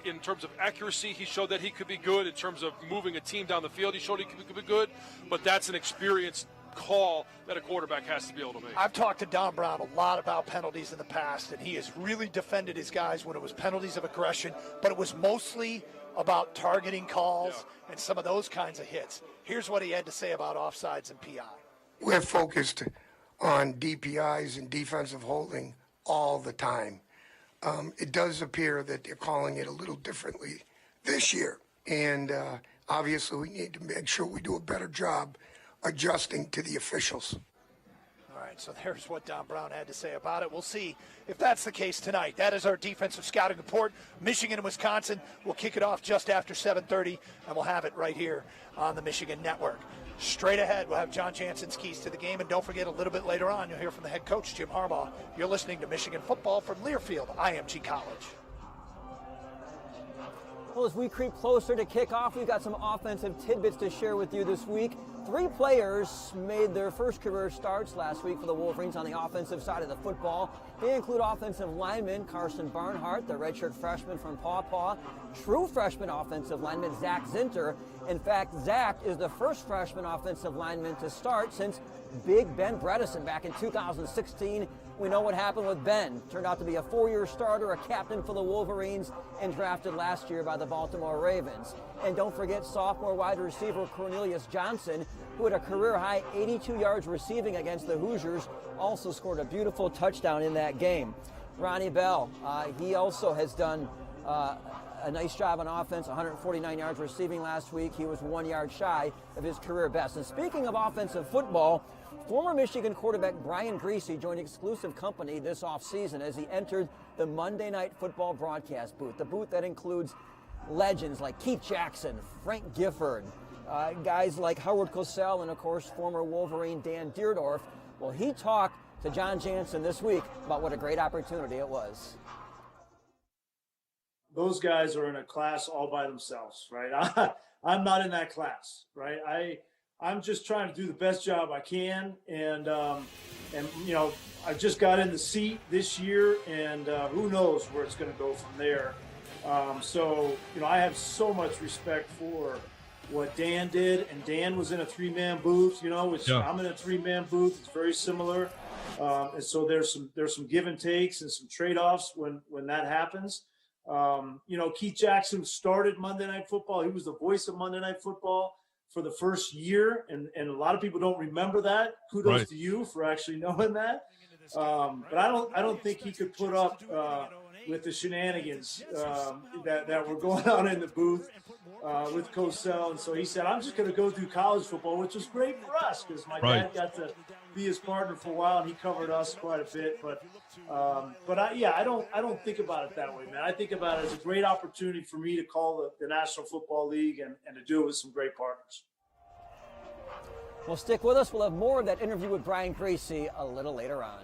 In terms of accuracy, he showed that he could be good. In terms of moving a team down the field, he showed he could be good. But that's an experienced call that a quarterback has to be able to make. I've talked to Don Brown a lot about penalties in the past, and he has really defended his guys when it was penalties of aggression, but it was mostly about targeting calls and some of those kinds of hits. Here's what he had to say about offsides and PI. We're focused on DPIs and defensive holding all the time. It does appear that they're calling it a little differently this year. And obviously we need to make sure we do a better job adjusting to the officials. All right, so there's what Don Brown had to say about it. We'll see if that's the case tonight. That is our defensive scouting report. Michigan and Wisconsin will kick it off just after 7:30, and we'll have it right here on the Michigan Network. Straight ahead, we'll have John Jansen's keys to the game, and don't forget, a little bit later on, you'll hear from the head coach, Jim Harbaugh. You're listening to Michigan Football from Learfield, IMG College. Well, as we creep closer to kickoff, we've got some offensive tidbits to share with you this week. 3 players made their first career starts last week for the Wolverines on the offensive side of the football. They include offensive lineman Carson Barnhart, the redshirt freshman from Paw Paw, true freshman offensive lineman Zach Zinter. In fact, Zach is the first freshman offensive lineman to start since Big Ben Bredesen back in 2016. We know what happened with Ben. Turned out to be a 4-year starter, a captain for the Wolverines, and drafted last year by the Baltimore Ravens. And don't forget sophomore wide receiver Cornelius Johnson, who had a career-high 82 yards receiving against the Hoosiers, also scored a beautiful touchdown in that game. Ronnie Bell, he also has done a nice job on offense, 149 yards receiving last week. He was 1 yard shy of his career best. And speaking of offensive football, former Michigan quarterback Brian Griese joined exclusive company this offseason as he entered the Monday Night Football broadcast booth, the booth that includes legends like Keith Jackson, Frank Gifford, guys like Howard Cosell, and of course former Wolverine Dan Deerdorf. Well, he talked to John Jansen this week about what a great opportunity it was. Those guys are in a class all by themselves, right? I'm not in that class, right? I'm just trying to do the best job I can, and I just got in the seat this year, and who knows where it's going to go from there. So I have so much respect for what Dan did, and Dan was in a 3-man booth, which I'm in a 3-man booth. It's very similar, and so there's some give and takes and some trade-offs when that happens. Keith Jackson started Monday Night Football. He was the voice of Monday Night Football for the first year, and a lot of people don't remember that. Kudos to you for actually knowing that. But I don't think he could put up with the shenanigans that were going on in the booth with Cosell. And so he said, I'm just going to go do college football, which was great for us because my dad got to be his partner for a while, and he covered us quite a bit. But I don't think about it that way, man. I think about it as a great opportunity for me to call the National Football League and to do it with some great partners. Well, stick with us. We'll have more of that interview with Brian Griese a little later on.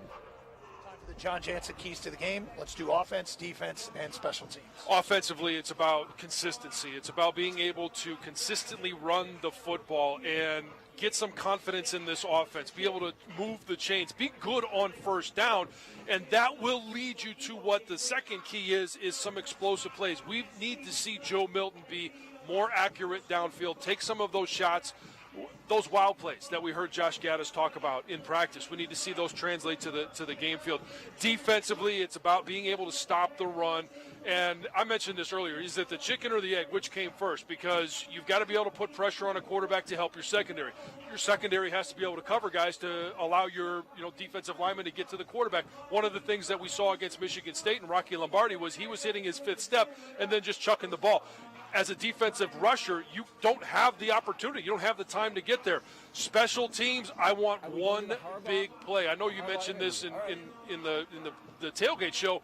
The John Jansen keys to the game. Let's do offense, defense, and special teams. Offensively, it's about consistency. It's about being able to consistently run the football and get some confidence in this offense, be able to move the chains, be good on first down, and that will lead you to what the second key is some explosive plays. We need to see Joe Milton be more accurate downfield, take some of those shots, those wild plays that we heard Josh Gaddis talk about in practice. We need to see those translate to the game field. Defensively, it's about being able to stop the run. And I mentioned this earlier. Is it the chicken or the egg? Which came first? Because you've got to be able to put pressure on a quarterback to help your secondary. Your secondary has to be able to cover guys to allow your defensive lineman to get to the quarterback. One of the things that we saw against Michigan State and Rocky Lombardi was he was hitting his fifth step and then just chucking the ball. As a defensive rusher, you don't have the opportunity. You don't have the time to get there. Special teams, I want one big play. I know you mentioned this in the tailgate show.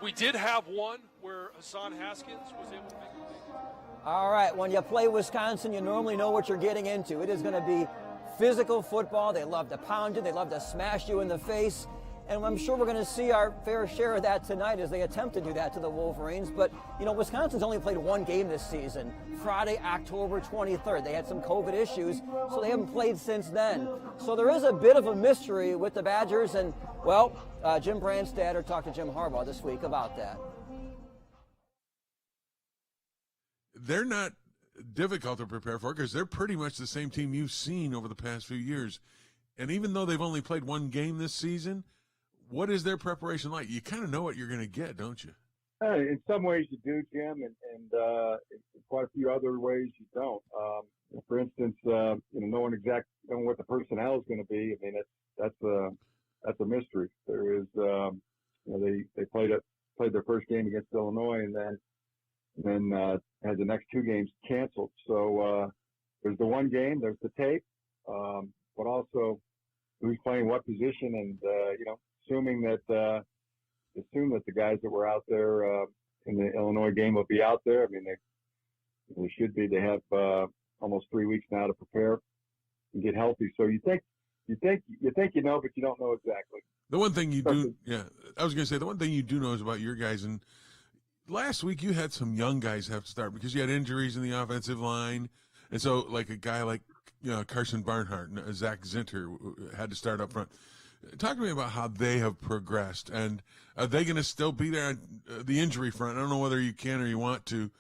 We did have one where Hassan Haskins was able to make it. All right, when you play Wisconsin, you normally know what you're getting into. It is going to be physical football. They love to pound you. They love to smash you in the face. And I'm sure we're going to see our fair share of that tonight as they attempt to do that to the Wolverines. But, Wisconsin's only played one game this season, Friday, October 23rd. They had some COVID issues, so they haven't played since then. So there is a bit of a mystery with the Badgers. And, Jim Brandstatter talked to Jim Harbaugh this week about that. They're not difficult to prepare for because they're pretty much the same team you've seen over the past few years. And even though they've only played one game this season, what is their preparation like? You kind of know what you're going to get, don't you? In some ways you do, Jim, and in quite a few other ways you don't. For instance, knowing what the personnel is going to be. I mean, that's a mystery. There is, they played their first game against Illinois, and then had the next two games canceled. So there's the one game, there's the tape, but also who's playing what position, and assume that the guys that were out there in the Illinois game will be out there. I mean, they should be. They have almost 3 weeks now to prepare and get healthy. So you think but you don't know exactly. The one thing you do, I was going to say the one thing you do know is about your guys. And last week you had some young guys have to start because you had injuries in the offensive line, and so like a guy like Carson Barnhart and Zach Zinter had to start up front. Talk to me about how they have progressed, and are they going to still be there on the injury front? I don't know whether you can or you want to,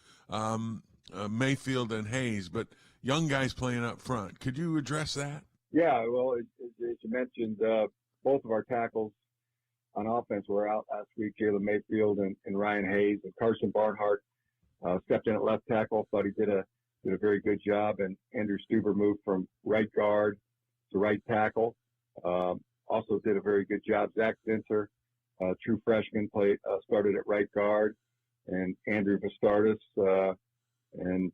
Mayfield and Hayes, but young guys playing up front. Could you address that? Yeah, well, as you mentioned, both of our tackles on offense were out last week, Jalen Mayfield and Ryan Hayes, and Carson Barnhart stepped in at left tackle. Thought he did a very good job, and Andrew Stuber moved from right guard to right tackle. Also did a very good job. Zach Zinter, true freshman, started at right guard, and Andrew Vastardis and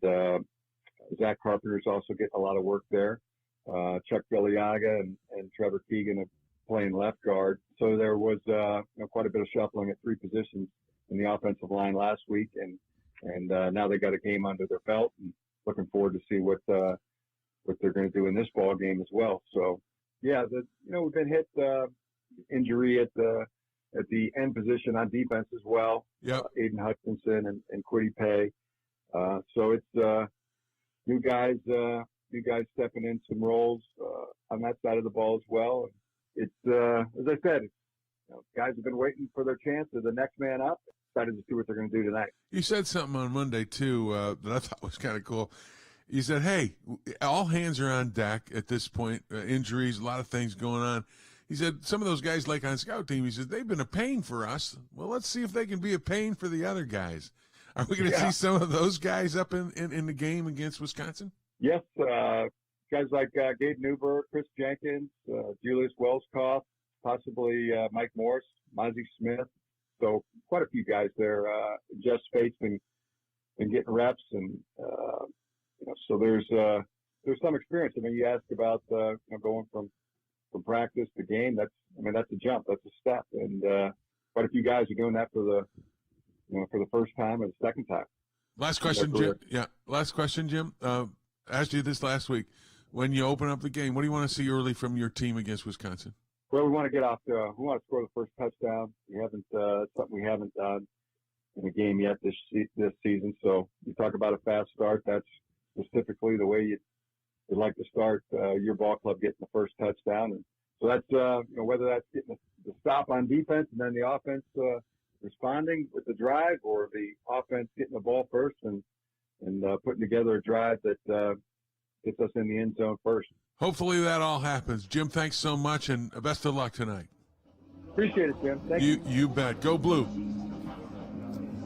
Zach Carpenter's also getting a lot of work there. Chuck Viliaga and Trevor Keegan are playing left guard. So there was quite a bit of shuffling at three positions in the offensive line last week, and now they got a game under their belt, and looking forward to see what they're going to do in this ball game as well. So. Yeah, we've been hit injury at the end position on defense as well. Yeah, Aiden Hutchinson and Quiddy Pay. So it's new guys stepping in some roles on that side of the ball as well. It's as I said, guys have been waiting for their chance. They're the next man up. Excited to see what they're going to do tonight. You said something on Monday too that I thought was kind of cool. You said, "Hey, all hands are on deck at this point. Injuries, a lot of things going on." He said, "Some of those guys, like on scout team, he said they've been a pain for us. Well, let's see if they can be a pain for the other guys." Are we going to see some of those guys up in the game against Wisconsin? Yes, guys like Gabe Newberg, Chris Jenkins, Julius Wellscoff, possibly Mike Morris, Mozzie Smith. So quite a few guys there. Jeff Spate's been getting reps, and so there's some experience. I mean, you asked about going from practice to game. That's a jump. That's a step, and quite a few guys are doing that for the first time or the second time. Last question, Jim. Yeah, last question, Jim. Asked you this last week. When you open up the game, what do you want to see early from your team against Wisconsin? Well, we want to get off. We want to score the first touchdown. We haven't something we haven't done in a game yet this season. So you talk about a fast start. That's specifically the way you'd like to start your ball club, getting the first touchdown. And so that's whether that's getting the stop on defense and then the offense responding with the drive, or the offense getting the ball first and putting together a drive that gets us in the end zone first. Hopefully that all happens. Jim, thanks so much, and best of luck tonight. Appreciate it, Jim. Thank you. You bet. Go Blue.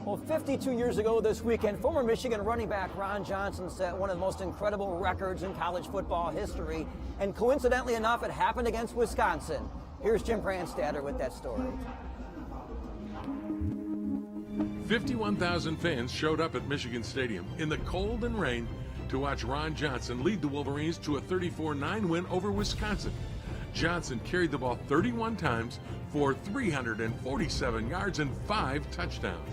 Well, 52 years ago this weekend, former Michigan running back Ron Johnson set one of the most incredible records in college football history. And coincidentally enough, it happened against Wisconsin. Here's Jim Brandstatter with that story. 51,000 fans showed up at Michigan Stadium in the cold and rain to watch Ron Johnson lead the Wolverines to a 34-9 win over Wisconsin. Johnson carried the ball 31 times for 347 yards and 5 touchdowns.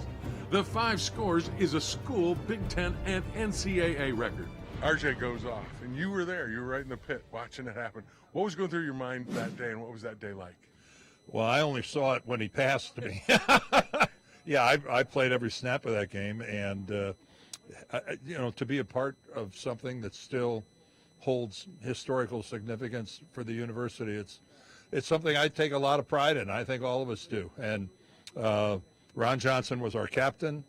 The 5 scores is a school Big Ten and NCAA record. RJ goes off, and you were there. You were right in the pit watching it happen. What was going through your mind that day, and what was that day like? Well, I only saw it when he passed to me. Yeah, I played every snap of that game, and to be a part of something that still holds historical significance for the university, it's something I take a lot of pride in. I think all of us do. And Ron Johnson was our captain.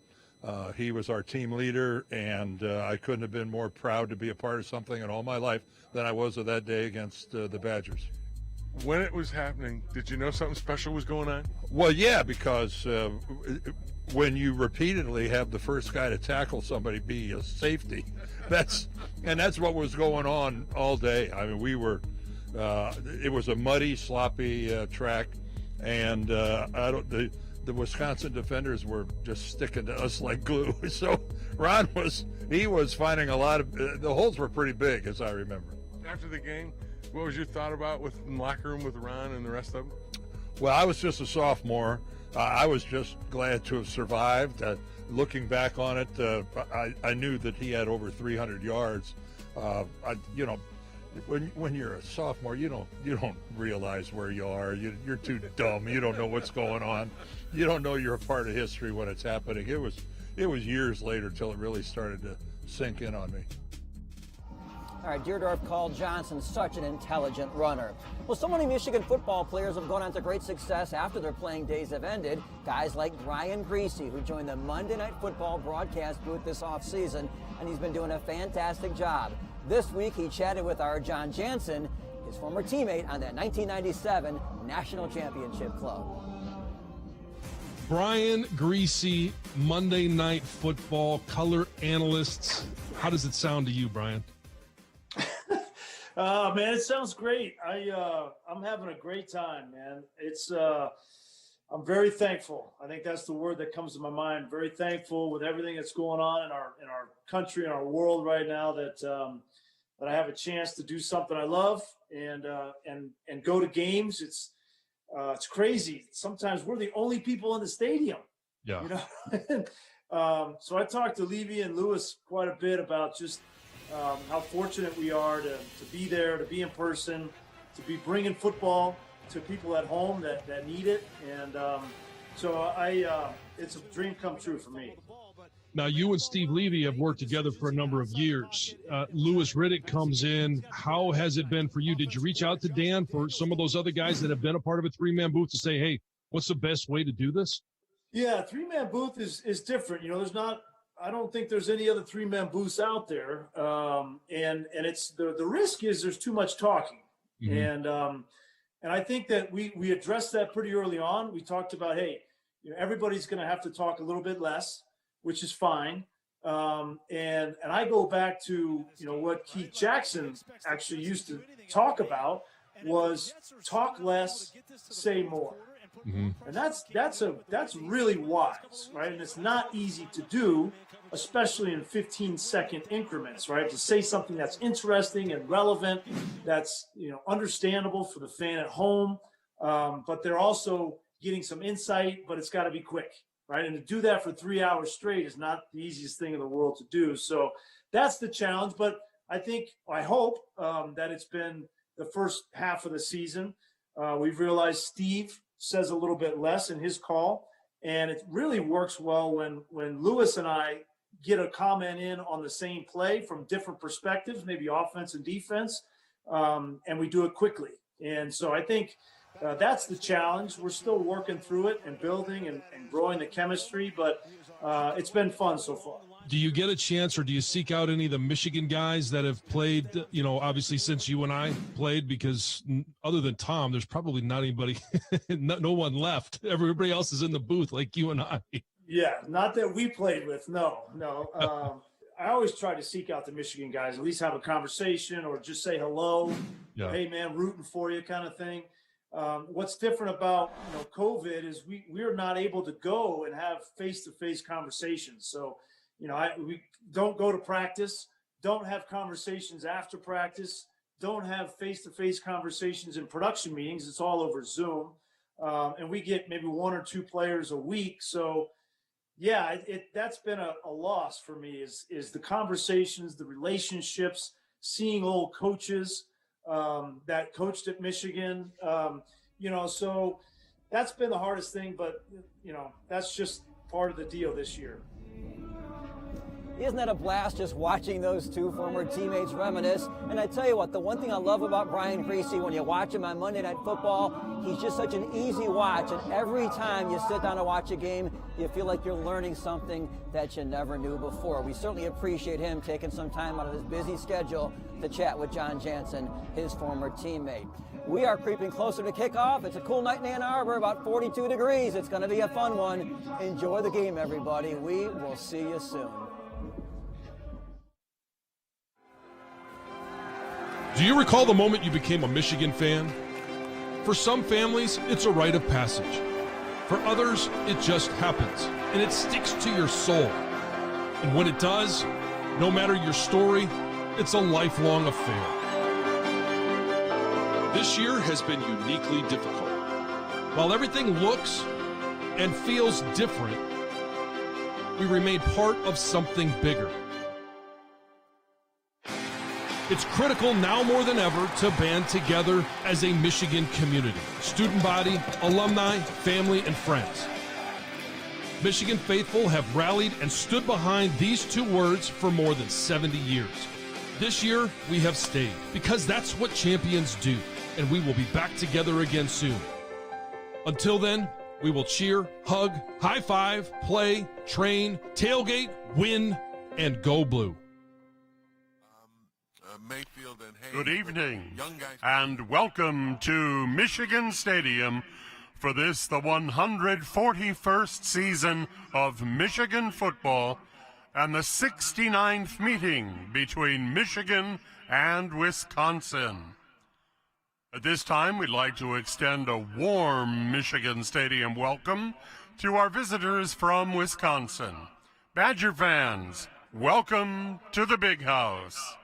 He was our team leader, and I couldn't have been more proud to be a part of something in all my life than I was of that day against the Badgers. When it was happening, did you know something special was going on? Well, yeah, because when you repeatedly have the first guy to tackle somebody be a safety, that's what was going on all day. I mean, we were it was a muddy, sloppy track, and the Wisconsin defenders were just sticking to us like glue. So Ron was finding a lot of the holes were pretty big, as I remember. After the game, what was your thought about in the locker room with Ron and the rest of them? Well, I was just a sophomore. I was just glad to have survived. Looking back on it, I knew that he had over 300 yards. When you're a sophomore, you don't realize where you are. You're too dumb. You don't know what's going on. You don't know you're a part of history when it's happening. It was years later till it really started to sink in on me. All right, Deerdorf called Johnson such an intelligent runner. Well, so many Michigan football players have gone on to great success after their playing days have ended. Guys like Brian Griese, who joined the Monday Night Football broadcast booth this offseason, and he's been doing a fantastic job. This week, he chatted with our John Jansen, his former teammate on that 1997 National Championship Club. Brian Griese, Monday Night Football, color analysts. How does it sound to you, Brian? Man, it sounds great. I'm having a great time, man. I'm very thankful. I think that's the word that comes to my mind. Very thankful with everything that's going on in our country and our world right now that I have a chance to do something I love and go to games. It's crazy. Sometimes we're the only people in the stadium. Yeah. So I talked to Levy and Lewis quite a bit about just how fortunate we are to be there, to be in person, to be bringing football to people at home that need it. And so it's a dream come true for me. Now, you and Steve Levy have worked together for a number of years. Louis Riddick comes in. How has it been for you? Did you reach out to Dan for some of those other guys that have been a part of a three-man booth to say, hey, what's the best way to do this? Yeah, three-man booth is different. I don't think there's any other three-man booths out there. And it's the risk is there's too much talking. Mm-hmm. And I think that we addressed that pretty early on. We talked about, hey, everybody's going to have to talk a little bit less, which is fine. And I go back to, what Keith Jackson actually used to talk about was talk less, say more. Mm-hmm. And that's really wise, right? And it's not easy to do, especially in 15-second increments, right? To say something that's interesting and relevant, that's understandable for the fan at home, but they're also getting some insight, but it's got to be quick, right? And to do that for 3 hours straight is not the easiest thing in the world to do. So that's the challenge. But I hope that it's been the first half of the season. We've realized Steve says a little bit less in his call, and it really works well when Louis and I get a comment in on the same play from different perspectives, maybe offense and defense, and we do it quickly. And so I think that's the challenge. We're still working through it and building and growing the chemistry, but it's been fun so far. Do you get a chance, or do you seek out any of the Michigan guys that have played, obviously since you and I played? Because other than Tom, there's probably not anybody, no one left. Everybody else is in the booth like you and I. Yeah, not that we played with. No. I always try to seek out the Michigan guys, at least have a conversation or just say hello. Yeah. Hey, man, rooting for you kind of thing. What's different about COVID is we are not able to go and have face-to-face conversations. So, we don't go to practice, don't have conversations after practice, don't have face-to-face conversations in production meetings. It's all over Zoom. And we get maybe one or two players a week. So, yeah, that's been a loss for me is the conversations, the relationships, seeing old coaches that coached at Michigan. So that's been the hardest thing. But, that's just part of the deal this year. Isn't that a blast just watching those two former teammates reminisce? And I tell you what, the one thing I love about Brian Creasy, when you watch him on Monday Night Football, he's just such an easy watch. And every time you sit down to watch a game, you feel like you're learning something that you never knew before. We certainly appreciate him taking some time out of his busy schedule to chat with John Jansen, his former teammate. We are creeping closer to kickoff. It's a cool night in Ann Arbor, about 42 degrees. It's going to be a fun one. Enjoy the game, everybody. We will see you soon. Do you recall the moment you became a Michigan fan? For some families, it's a rite of passage. For others, it just happens, and it sticks to your soul. And when it does, no matter your story, it's a lifelong affair. This year has been uniquely difficult. While everything looks and feels different, we remain part of something bigger. It's critical now more than ever to band together as a Michigan community, student body, alumni, family, and friends. Michigan faithful have rallied and stood behind these two words for more than 70 years. This year, we have stayed, because that's what champions do, and we will be back together again soon. Until then, we will cheer, hug, high five, play, train, tailgate, win, and go blue. Good evening, and welcome to Michigan Stadium for this, the 141st season of Michigan football and the 69th meeting between Michigan and Wisconsin. At this time, we'd like to extend a warm Michigan Stadium welcome to our visitors from Wisconsin. Badger fans, welcome to the Big House.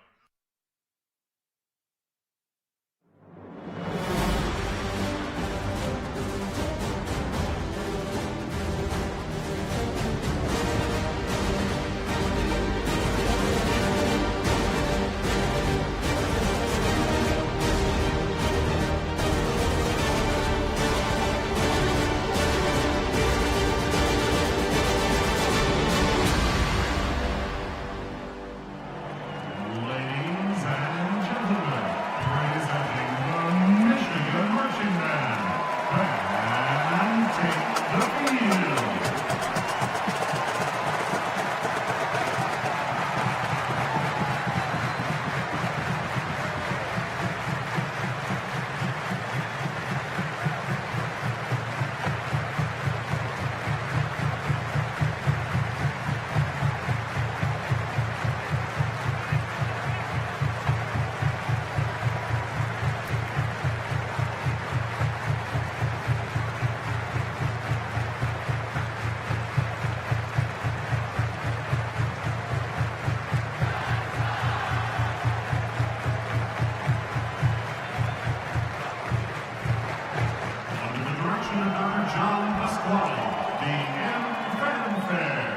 John Pasquale, the M Fanfare.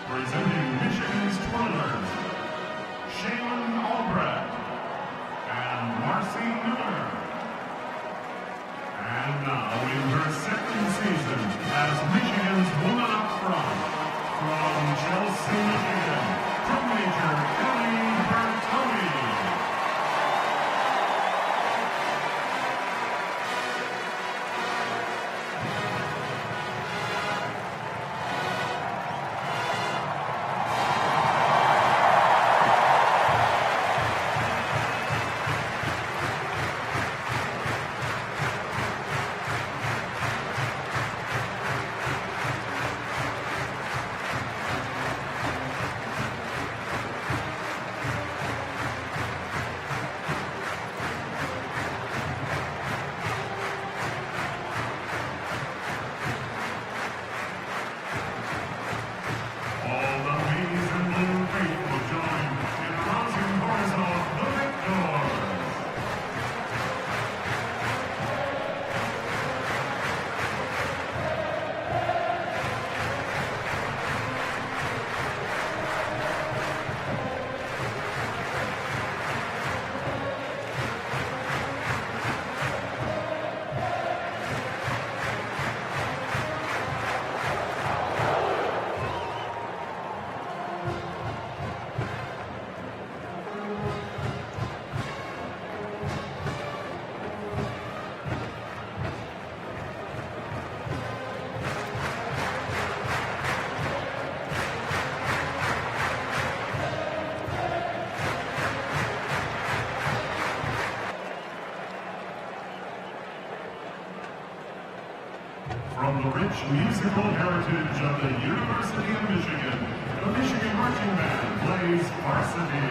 Presenting Michigan's twirlers, Shaylin Albrecht and Marcy Miller. And now in her second season as Michigan's woman up front, from Chelsea, Michigan, from Major Ellie Bertoni. From the rich musical heritage of the University of Michigan, the Michigan Marching Band plays Varsity.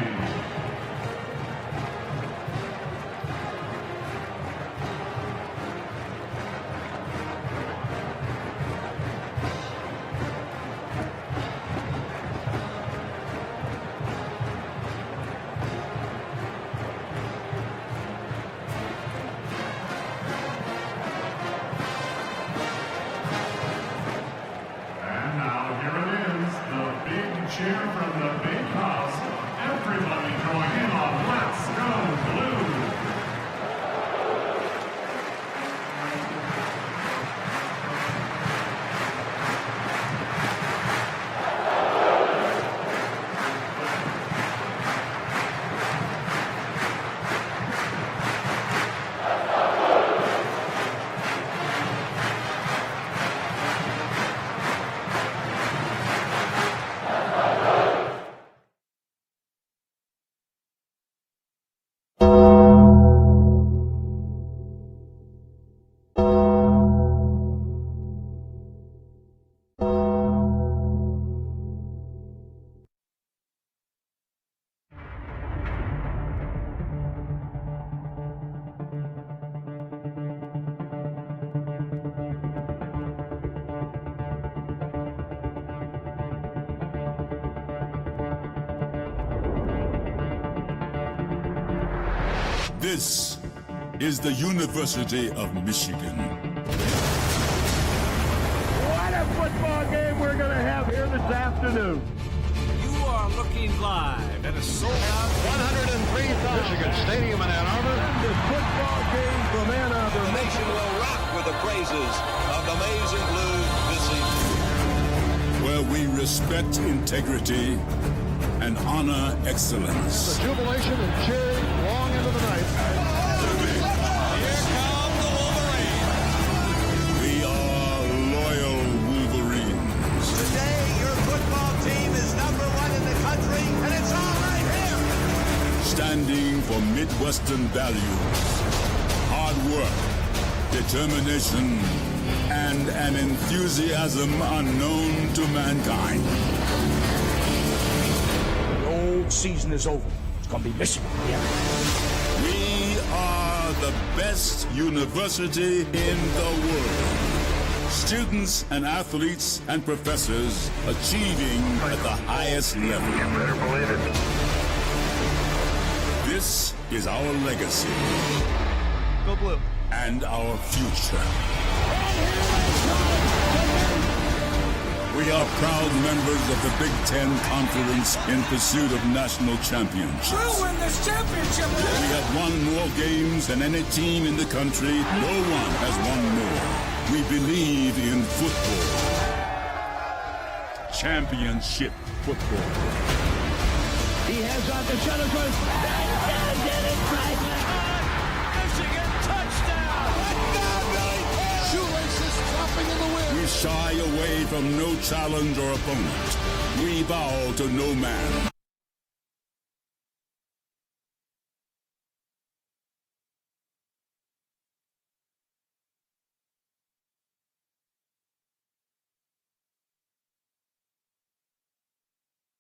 Cheer from the big house. Everybody join in on Let's Go Blue. This is the University of Michigan. What a football game we're going to have here this afternoon. You are looking live at a sold-out 103,000. Michigan Stadium in Ann Arbor. The football game from Ann Arbor. The nation will rock with the praises of the Amazing Blue this evening. Where we respect integrity and honor excellence. The jubilation and cheering long into the night. Here come the Wolverines. We are loyal Wolverines. Today, your football team is #1 in the country, and it's all right here. Standing for Midwestern values, hard work, determination, and an enthusiasm unknown to mankind. The old season is over. It's going to be Michigan. Yeah. the best university in the world. Students and athletes and professors achieving at the highest level. You better believe it. This is our legacy. Go Blue. And our future. We are proud members of the Big Ten Conference in pursuit of national championships. We'll win this championship. We have won more games than any team in the country. No one has won more. We believe in football. Championship football. He has got the shot across. Get it right. Michigan touchdown. Shoelaces flopping in the wind. We shy away from no challenge or opponent. We bow to no man.